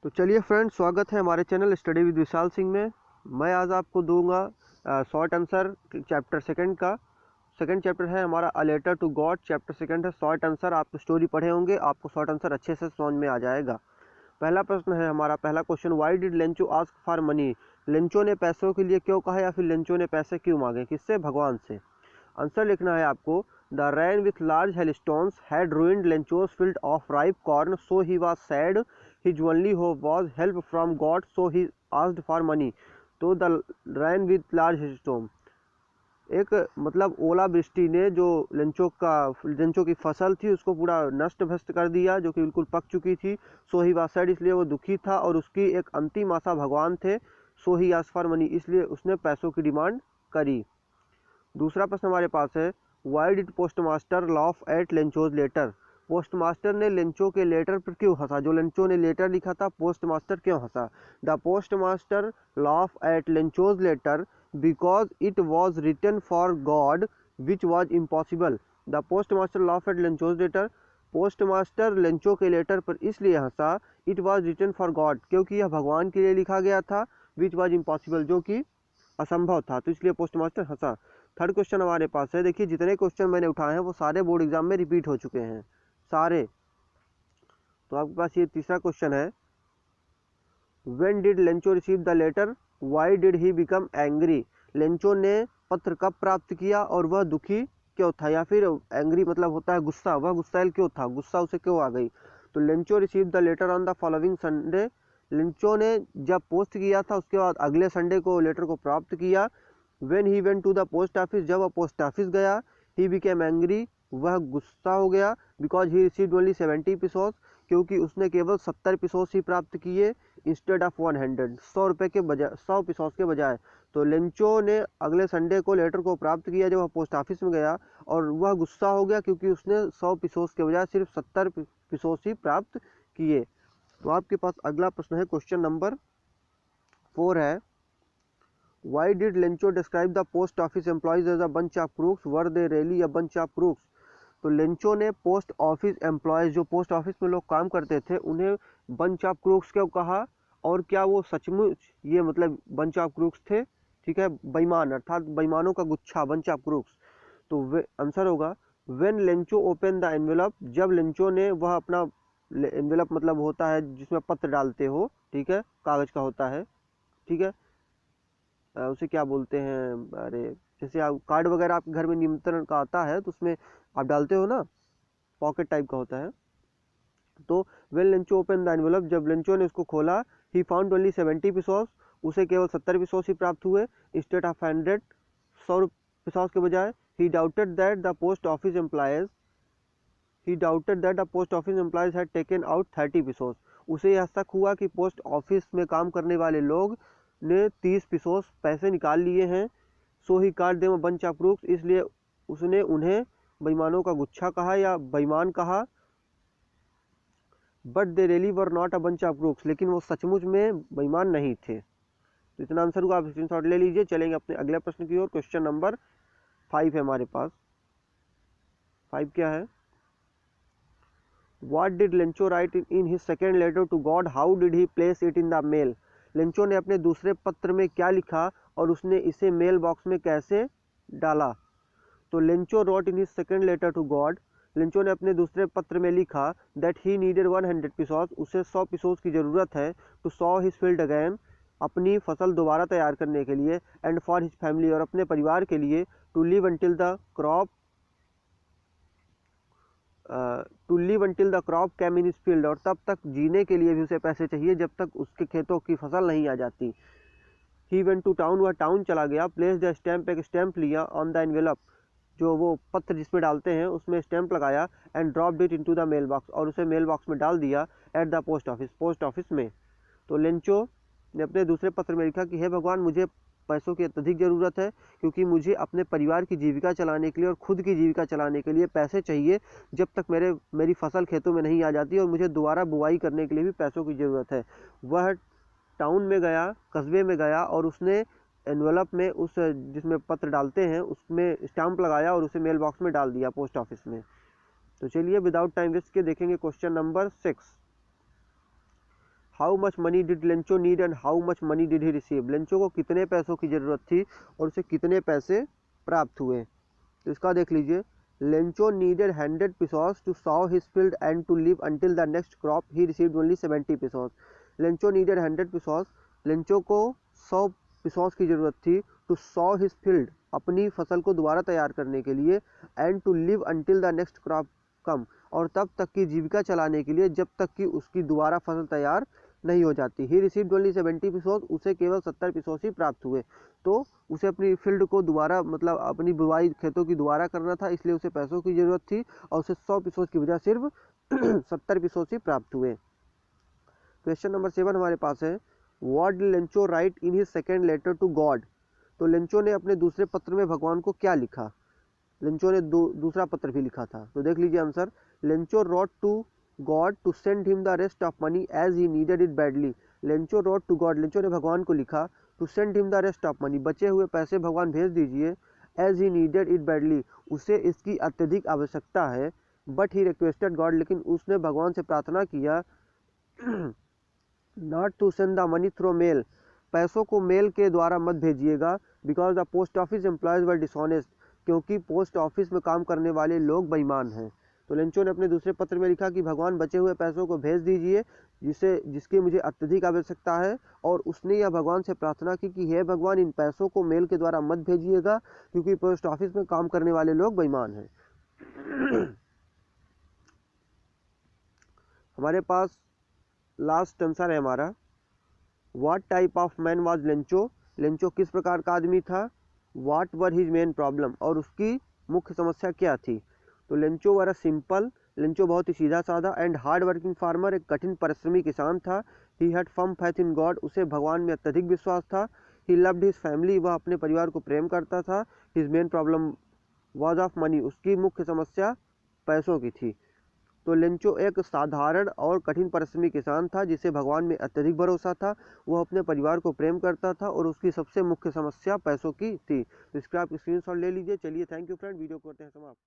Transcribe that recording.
तो चलिए फ्रेंड्स, स्वागत है हमारे channel study with Vishal Singh में। मैं आज आपको दूंगा शॉर्ट आंसर चैप्टर सेकंड का। सेकंड चैप्टर है हमारा a letter to God. Chapter second है शॉर्ट आंसर। आप स्टोरी पढ़े होंगे, आपको शॉर्ट आंसर अच्छे से समझ में आ जाएगा। पहला प्रश्न है हमारा, पहला question, why did Lencho ask for money. Lencho ने पैसों के लिए क्यों कहा या फिर लेंचो ने पैसे क्यों मांगे, किससे? भगवान से। आंसर लिखना है आपको। The rain with large hailstones had ruined Lencho's field of ripe corn, so he was sad. His only hope was help from God, so he asked for money. तो the rain with large hailstone, एक मतलब ओलावृष्टि ने जो Lencho की फसल थी उसको पूरा नष्ट भ्रष्ट कर दिया, जो कि बिल्कुल पक चुकी थी। सो ही वाज सैड, इसलिए वो दुखी था, और उसकी एक अंतिम आशा भगवान थे। सो ही आस्क्ड फॉर मनी, इसलिए उसने पैसों की डिमांड करी। दूसरा प्रश्न हमारे पास है, why did postmaster laugh at Lencho's letter. Postmaster ने लेंचो के लेटर पर क्यों हंसा? जो लेंचो ने लेटर लिखा था, पोस्टमास्टर क्यों हंसा? The postmaster laugh at Lencho's letter because it was written for God which was impossible. The postmaster laugh at Lencho's letter, postmaster Lencho के लेटर पर इसलिए हंसा, it was written for God, क्योंकि यह भगवान के लिए लिखा गया था, विच वॉज इम्पॉसिबल, जो कि असंभव था, तो इसलिए पोस्टमास्टर हंसा। थर्ड क्वेश्चन हमारे पास है, देखिए जितने क्वेश्चन मैंने उठाए हैं वो सारे बोर्ड एग्जाम में रिपीट हो चुके हैं, सारे। तो आपके पास ये तीसरा क्वेश्चन है, when did Lencho receive the letter, why did he become angry. Lencho ने पत्र कब प्राप्त किया और वह दुखी क्यों था, या फिर एंग्री मतलब होता है गुस्सा, वह गुस्सैल क्यों था, गुस्सा उसे क्यों आ गई। तो Lencho receive the later on the following Sunday. Lencho ने जब पोस्ट किया था उसके बाद अगले संडे को लेटर को प्राप्त किया। When he went to the post office, जब वह पोस्ट ऑफिस गया, he became angry, वह गुस्सा हो गया, because he received only 70 pesos, क्योंकि उसने केवल 70 पिसोस ही प्राप्त किए, इंस्टेड ऑफ 100, 100 रुपये के बजाय, 100 पिसोस के बजाय। तो लेंचो ने अगले संडे को लेटर को प्राप्त किया जब वह पोस्ट ऑफिस में गया, और वह गुस्सा हो गया क्योंकि उसने 100 पिसोस के बजाय सिर्फ 70 पिसोस ही प्राप्त किए। तो आपके पास अगला प्रश्न है, क्वेश्चन नंबर 4 है, Why did Lencho describe the post office employees as a bunch of crooks? Were they really a bunch of crooks? तो लेंचो ने पोस्ट ऑफिस एम्प्लॉयज, जो पोस्ट ऑफिस में लोग काम करते थे, उन्हें बंच ऑफ क्रूक्स क्यों कहा, और क्या वो सचमुच ये मतलब बंच ऑफ क्रूक्स थे? ठीक है, बेईमान, अर्थात बेईमानों का गुच्छा, बंच ऑफ क्रूक्स। तो आंसर होगा, when Lencho open the envelope, जब लेंचो ने वह अपना, एनवेलप मतलब होता है जिसमें पत्र डालते हो, ठीक है, कागज का होता है, ठीक है, उसे क्या बोलते हैं, अरे जैसे आप कार्ड वगैरह आपके घर में निमंत्रण का आता है तो उसमें आप डालते हो ना, पॉकेट टाइप का होता है। तो when Lencho open the envelope, जब लेंचो ने उसको खोला, ही फाउंड ओनली 70 पिसोस, उसे केवल 70 पिसोस ही प्राप्त हुए, इंस्टेड ऑफ 100, 100 पिसोस के बजाय। He doubted that the post office employees, he doubted that the post office employees had taken out 30 pesos, उसे यह शक हुआ कि पोस्ट ऑफिस में काम करने वाले लोग ने 30 पिसोस पैसे निकाल लिए हैं। So he called them bunch of crooks, इसलिए उसने उन्हें बेईमानों का गुच्छा कहा या बेईमान कहा। But they really were not a bunch of crooks, लेकिन वो सचमुच में बेईमान नहीं थे। तो इतना आंसर होगा, आप स्क्रीनशॉट ले लीजिए। चलेंगे अपने अगले प्रश्न की ओर। क्वेश्चन नंबर 5 है हमारे पास। 5 क्या है, What did Lencho write in his second letter to God? How did he place it in the mail? Lencho ने अपने दूसरे पत्र में क्या लिखा और उसने इसे मेल बॉक्स में कैसे डाला? तो Lencho wrote in his second letter to God, Lencho ने अपने दूसरे पत्र में लिखा दैट ही नीडेड 100 पिसोस, उसे 100 पिसोस की ज़रूरत है, to sow his field again, अपनी फसल दोबारा तैयार करने के लिए, एंड फॉर हिज फैमिली, और अपने परिवार के लिए, to live until the crop, to live until the crop came in his field, और तब तक जीने के लिए भी उसे पैसे चाहिए जब तक उसके खेतों की फसल नहीं आ जाती। ही वेंट टू टाउन, वह टाउन चला गया, प्लेस द स्टैम्प, एक स्टैम्प लिया, ऑन द एनवेलप, जो वो पत्र जिसमें डालते हैं उसमें स्टैम्प लगाया, and dropped it into the mail box, और उसे मेल बॉक्स में डाल दिया, at the post office, post office में। तो लेंचो ने अपने दूसरे पत्र में लिखा कि हे भगवान, मुझे पैसों की अत्यधिक ज़रूरत है, क्योंकि मुझे अपने परिवार की जीविका चलाने के लिए और खुद की जीविका चलाने के लिए पैसे चाहिए जब तक मेरी फसल खेतों में नहीं आ जाती, और मुझे दोबारा बुआई करने के लिए भी पैसों की ज़रूरत है। वह टाउन में गया, कस्बे में गया, और उसने एनवेलप में, उस जिसमें पत्र डालते हैं उसमें स्टाम्प लगाया और उसे मेल बॉक्स में डाल दिया, पोस्ट ऑफिस में। तो चलिए विदाउट टाइम वेस्ट के देखेंगे question number 6। How much money did Lencho need and how much money did he receive, Lencho को कितने पैसों की ज़रूरत थी और उसे कितने पैसे प्राप्त हुए। तो इसका देख लीजिए, Lencho needed 100 pesos to sow his field and to live until the next crop, he received only 70 pesos। Lencho needed 100 pesos, Lencho को 100 pesos की ज़रूरत थी टू सॉ हिज फील्ड, अपनी फसल को दोबारा तैयार करने के लिए, and to live until the next crop come, और तब तक की जीविका चलाने के लिए जब तक कि उसकी दोबारा फसल तैयार नहीं हो जाती। ही रिसीव्ड ओनली 70 pesos, उसे केवल 70 pesos ही प्राप्त हुए। तो उसे अपनी फील्ड को दोबारा मतलब अपनी बुवाई खेतों की दोबारा करना था, इसलिए उसे पैसों की ज़रूरत थी और उसे 100 pesos की बजाय सिर्फ 70 pesos ही प्राप्त हुए। क्वेश्चन नंबर 7 हमारे पास है, what did Lencho write in his second letter to God. तो लेंचो ने अपने दूसरे पत्र में भगवान को क्या लिखा। लेंचो ने दूसरा पत्र भी लिखा था। तो देख लीजिए answer, Lencho wrote to God to send him the rest of money as he needed it badly. Lencho wrote to God, Lencho ने भगवान को लिखा to send him the rest of money, बचे हुए पैसे भगवान भेज दीजिए, as he needed it badly, उसे इसकी अत्यधिक आवश्यकता है, बट ही रिक्वेस्टेड गॉड, लेकिन उसने भगवान से प्रार्थना किया, not to send the money through mail, पैसों को मेल के द्वारा मत भेजिएगा, because the post office employees were dishonest, क्योंकि पोस्ट ऑफिस में काम करने वाले लोग बेईमान हैं। तो लेंचो ने अपने दूसरे पत्र में लिखा कि भगवान बचे हुए पैसों को भेज दीजिए जिसकी मुझे अत्यधिक आवश्यकता है, और उसने यह भगवान से प्रार्थना की कि हे भगवान, इन पैसों को मेल के द्वारा मत भेजिएगा क्योंकि पोस्ट ऑफिस में काम करने वाले लोग बेईमान हैं। हमारे पास लास्ट आंसर है हमारा, what type of man was Lencho, Lencho किस प्रकार का आदमी था, what were his main problem, और उसकी मुख्य समस्या क्या थी। तो Lencho were a simple, Lencho बहुत ही सीधा साधा, एंड हार्ड वर्किंग फार्मर, एक कठिन परिश्रमी किसान था। He had firm faith in God, उसे भगवान में अत्यधिक विश्वास था। ही लव्ड हिज फैमिली, वह अपने परिवार को प्रेम करता था। His main problem was of money, उसकी मुख्य समस्या पैसों की थी। तो लेंचो एक साधारण और कठिन परिश्रमी किसान था जिसे भगवान में अत्यधिक भरोसा था। वह अपने परिवार को प्रेम करता था और उसकी सबसे मुख्य समस्या पैसों की थी। तो इसका आप स्क्रीनशॉट ले लीजिए। चलिए, थैंक यू फ्रेंड, वीडियो को करते हैं समाप्त।